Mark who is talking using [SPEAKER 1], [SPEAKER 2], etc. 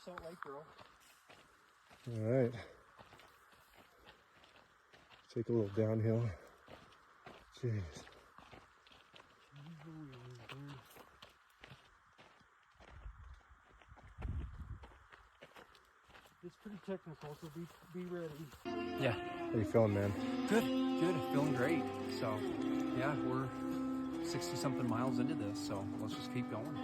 [SPEAKER 1] Salt Lake, bro.
[SPEAKER 2] All right. Take a little downhill. Jeez.
[SPEAKER 1] It's pretty technical, so be ready.
[SPEAKER 3] Yeah.
[SPEAKER 2] How you feeling, man?
[SPEAKER 3] Good. Feeling great. So, yeah, we're 60-something miles into this, so let's just keep going.